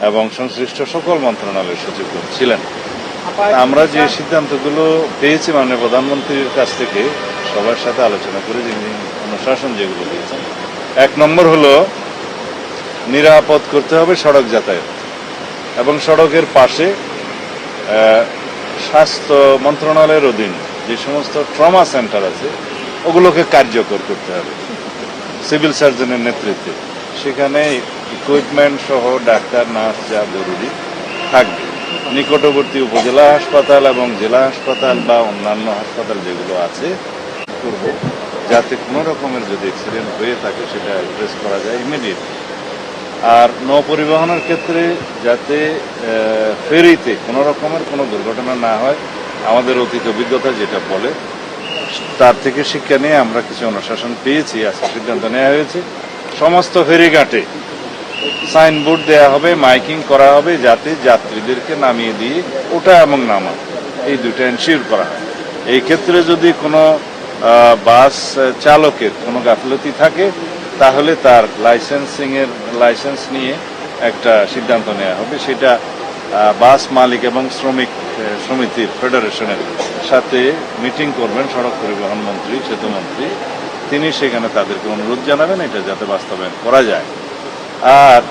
এবং সংশ্লিষ্ট সকল মন্ত্রণালয়ের সচিবগণ ছিলেন। আমরা যে সিদ্ধান্তগুলো পেয়েছি মাননীয় প্রধানমন্ত্রীর কাছ থেকে সবার সাথে আলোচনা করে যিনি অনুশাসন যেগুলো দিয়েছেন, 1 নম্বর হলো নিরাপদ করতে হবে সড়ক যাতায়াত এবং সড়কের পাশে স্বাস্থ্য মন্ত্রণালয়ের অধীন যে সমস্ত ট্রমা সেন্টার আছে ওগুলোকে কার্যকর করতে হবে সিভিল সার্জনের নেতৃত্বে। সেখানে ইকুইপমেন্ট সহ ডাক্তার নার্স যা জরুরি থাকবে। নিকটবর্তী উপজেলা হাসপাতাল এবং জেলা হাসপাতাল বা অন্যান্য হাসপাতাল যেগুলো আছে করব, যাতে কোনো রকমের যদি অ্যাক্সিডেন্ট হয়ে থাকে সেটা অ্যাড্রেস করা যায় ইমিডিয়েট। আর নৌপরিবহনের ক্ষেত্রে যাতে ফেরিতে কোনো রকমের কোনো দুর্ঘটনা না হয়, আমাদের অতীত অভিজ্ঞতা যেটা বলে তার থেকে শিক্ষা নিয়ে আমরা কিছু অনুশাসন পেয়েছি। আজকে সিদ্ধান্ত নেওয়া হয়েছে সমস্ত ফেরিঘাটে সাইনবোর্ড দেওয়া হবে, মাইকিং করা হবে, যাতে যাত্রীদেরকে নামিয়ে দিয়ে ওঠা এবং নামা এই দুটো এনশিওর করা হয়। এই ক্ষেত্রে যদি কোনো বাস চালকের কোনো গাফিলতি থাকে তাহলে তার লাইসেন্স নিয়ে একটা সিদ্ধান্ত নেওয়া হবে। সেটা বাস মালিক এবং শ্রমিক সমিতির ফেডারেশনের সাথে মিটিং করবেন সড়ক পরিবহন মন্ত্রী, সেতুমন্ত্রী, তিনি সেখানে তাদেরকে অনুরোধ জানাবেন এটা যাতে বাস্তবায়ন করা যায়। আর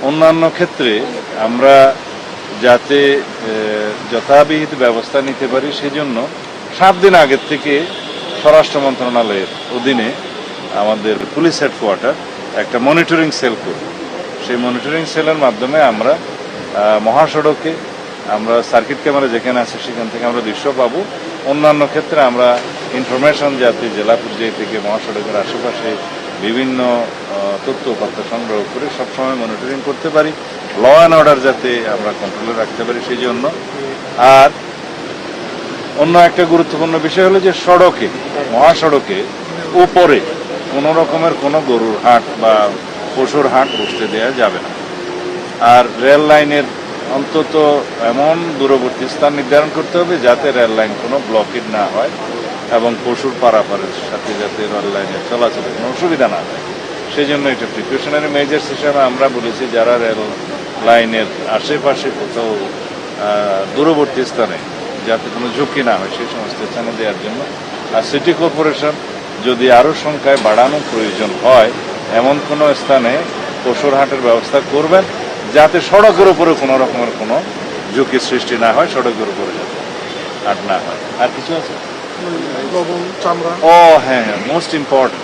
অন্যান্য ক্ষেত্রে আমরা যাতে যথাবিহিত ব্যবস্থা নিতে পারি সেজন্য 7 দিন আগের থেকে স্বরাষ্ট্র মন্ত্রণালয়ের অধীনে আমাদের পুলিশ হেডকোয়ার্টার একটা মনিটরিং সেল করবে। সেই মনিটরিং সেলের মাধ্যমে আমরা মহাসড়কে আমরা সার্কিট ক্যামেরা যেখানে আছে সেখান থেকে আমরা দৃশ্য পাবো। অন্যান্য ক্ষেত্রে আমরা ইনফরমেশন যাতে জেলা পর্যায় থেকে মহাসড়কের আশেপাশে বিভিন্ন তথ্য উপাত্ত সংগ্রহ করে সবসময় মনিটরিং করতে পারি, ল অ্যান্ড অর্ডার যাতে আমরা কন্ট্রোলে রাখতে পারি সেই জন্য। আর অন্য একটা গুরুত্বপূর্ণ বিষয় হলো যে সড়কে, মহাসড়কে উপরে কোনো রকমের কোনো গরুর হাট বা পশুর হাট বসতে দেওয়া যাবে না। আর রেল লাইনের অন্তত এমন দূরবর্তী স্থান নির্ধারণ করতে হবে যাতে রেল লাইন কোনো ব্লকেজ না হয় এবং পশুর পারাপারের সাথে যাতে রেল লাইনের চলাচলে কোনো অসুবিধা না হয় সেই জন্য এটা প্রিকশনারি মেজার্স হিসাবে আমরা বলেছি যারা রেল লাইনের আশেপাশে কোথাও দূরবর্তী স্থানে যাতে কোনো ঝুঁকি না হয় সেই সমস্ত স্থানে দেওয়ার জন্য। আর সিটি কর্পোরেশন যদি আরও সংখ্যায় বাড়ানোর প্রয়োজন হয় এমন কোনো স্থানে পশুর হাটের ব্যবস্থা করবেন যাতে সড়কের উপরে কোনো রকমের কোনো ঝুঁকির সৃষ্টি না হয়, সড়কের উপরে যাতে হাট না হয়। আর কিছু আছে? ও হ্যাঁ, মোস্ট ইম্পর্টেন্ট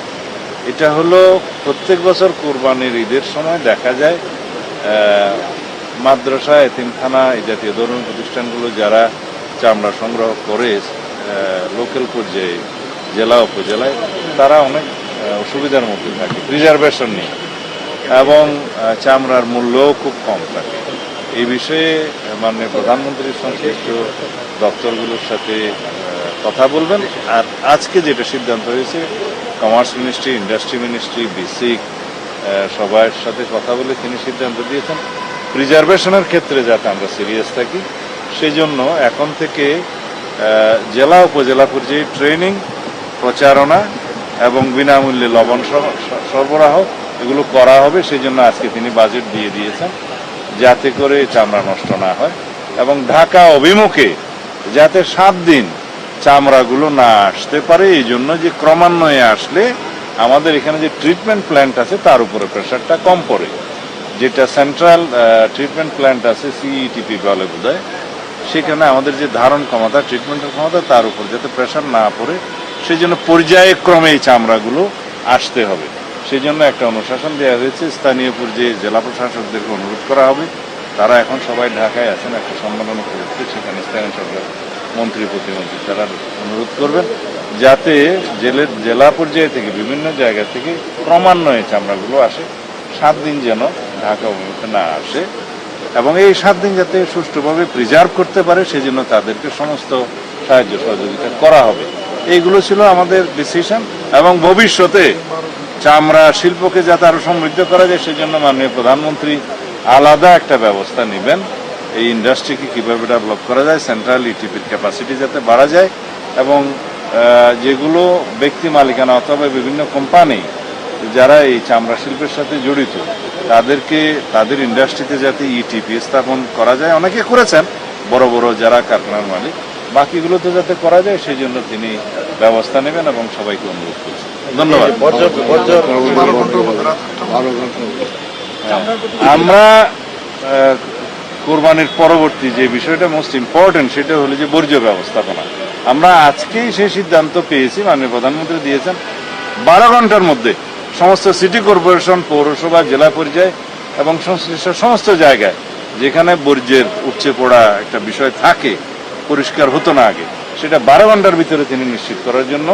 এটা হলো প্রত্যেক বছর কোরবানির ঈদের সময় দেখা যায় মাদ্রাসা, এতিমখানা এই জাতীয় ধর্মীয় প্রতিষ্ঠানগুলো যারা চামড়া সংগ্রহ করে লোকাল পর্যায়ে জেলা উপজেলায় তারা অনেক অসুবিধার মধ্যে থাকে রিজার্ভেশন নিয়ে এবং চামড়ার মূল্যও খুব কম থাকে। এই বিষয়ে মাননীয় প্রধানমন্ত্রীর সংশ্লিষ্ট দপ্তরগুলোর সাথে কথা বলবেন। আর আজকে যেটা সিদ্ধান্ত হয়েছে commerce ministry, industry ministry, basic সবার সাথে কথা বলে তিনি সিদ্ধান্ত দিয়েছেন প্রিজার্ভেশনের ক্ষেত্রে যাতে আমরা সিরিয়াস থাকি সেই জন্য এখন থেকে জেলা উপজেলা পর্যায়ে ট্রেনিং, প্রচারণা এবং বিনামূল্যে লবণ সরবরাহ এগুলো করা হবে। সেই জন্য আজকে তিনি বাজেট দিয়ে দিয়েছেন যাতে করে চামড়া নষ্ট না হয় এবং ঢাকা অভিমুখে যাতে 7 দিন চামড়াগুলো না আসতে পারে। এই জন্য যে ক্রমান্বয়ে আসলে আমাদের এখানে যে ট্রিটমেন্ট প্ল্যান্ট আছে তার উপরে প্রেশারটা কম পড়ে, যেটা সেন্ট্রাল ট্রিটমেন্ট প্ল্যান্ট আছে সিইটিপি বলে বোধহয়, সেখানে আমাদের যে ধারণ ক্ষমতা, ট্রিটমেন্টের ক্ষমতা তার উপর যাতে প্রেশার না পড়ে সেই জন্য পর্যায়ক্রমে এই চামড়াগুলো আসতে হবে। সেই জন্য একটা অনুশাসন দেওয়া হয়েছে। স্থানীয় পর্যায়ে জেলা প্রশাসকদেরকে অনুরোধ করা হবে, তারা এখন সবাই ঢাকায় আছেন একটা সম্মেলন করতে, সেখানে স্থানীয় সরকার মন্ত্রী প্রতিমন্ত্রী তারা অনুরোধ করবেন যাতে জেলা পর্যায়ে থেকে বিভিন্ন জায়গা থেকে ক্রমান্বয়ে চামড়াগুলো আসে, 7 দিন যেন ঢাকা অভিমুখে না আসে এবং এই 7 দিন যাতে সুষ্ঠুভাবে প্রিজার্ভ করতে পারে সেই জন্য তাদেরকে সমস্ত সাহায্য সহযোগিতা করা হবে। এইগুলো ছিল আমাদের ডিসিশন এবং ভবিষ্যতে চামড়া শিল্পকে যাতে আরো সমৃদ্ধ করা যায় সেজন্য মাননীয় প্রধানমন্ত্রী আলাদা একটা ব্যবস্থা নেবেন। এই ইন্ডাস্ট্রিকে কিভাবে ডেভেলপ করা যায়, সেন্ট্রাল ইটিপির ক্যাপাসিটি যাতে বাড়া যায় এবং যেগুলো ব্যক্তি মালিকানা অথবা বিভিন্ন কোম্পানি যারা এই চামড়া শিল্পের সাথে জড়িত তাদেরকে তাদের ইন্ডাস্ট্রিতে যাতে ইটিপি স্থাপন করা যায়, অনেকে করেছেন বড় বড় যারা কারখানার মালিক, বাকিগুলোতে যাতে করা যায় সেই জন্য তিনি ব্যবস্থা নেবেন এবং সবাইকে অনুরোধ করছেন। ধন্যবাদ। আমরা কোরবানির পরবর্তী যে বিষয়টা মোস্ট ইম্পর্টেন্ট সেটা হলো যে বর্জ্য ব্যবস্থাপনা। আমরা আজকেই সেই সিদ্ধান্ত পেয়েছি, মাননীয় প্রধানমন্ত্রী দিয়েছেন 12 ঘন্টার মধ্যে সমস্ত সিটি কর্পোরেশন, পৌরসভা, জেলা পর্যায়ে এবং সংশ্লিষ্ট সমস্ত জায়গায় যেখানে বর্জ্যের উপচে পড়া একটা বিষয় থাকে, পরিষ্কার হতো না আগে, সেটা 12 ঘন্টার ভিতরে তিনি নিশ্চিত করার জন্য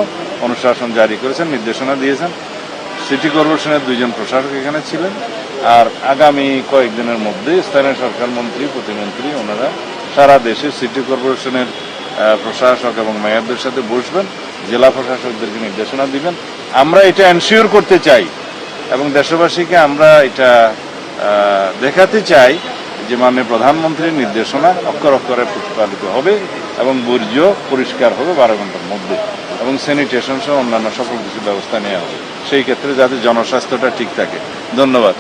অনুশাসন জারি করেছেন, নির্দেশনা দিয়েছেন। সিটি কর্পোরেশনের 2 জন প্রশাসক এখানে ছিলেন, আর আগামী কয়েকদিনের মধ্যে স্থানীয় সরকার মন্ত্রী, প্রতিমন্ত্রী ওনারা সারা দেশে সিটি কর্পোরেশনের প্রশাসক এবং মেয়রদের সাথে বসবেন, জেলা প্রশাসকদেরকে নির্দেশনা দিবেন। আমরা এটা এনশিওর করতে চাই এবং দেশবাসীকে আমরা এটা দেখাতে চাই যে মাননীয় প্রধানমন্ত্রীর নির্দেশনা অক্ষর অক্ষরে প্রতিপালিত হবে এবং বর্জ্য পরিষ্কার হবে 12 ঘন্টার মধ্যে, এবং স্যানিটেশন সহ অন্যান্য সকল কিছু ব্যবস্থা নেওয়া হবে সেই ক্ষেত্রে যাতে জনস্বাস্থ্যটা ঠিক থাকে। ধন্যবাদ।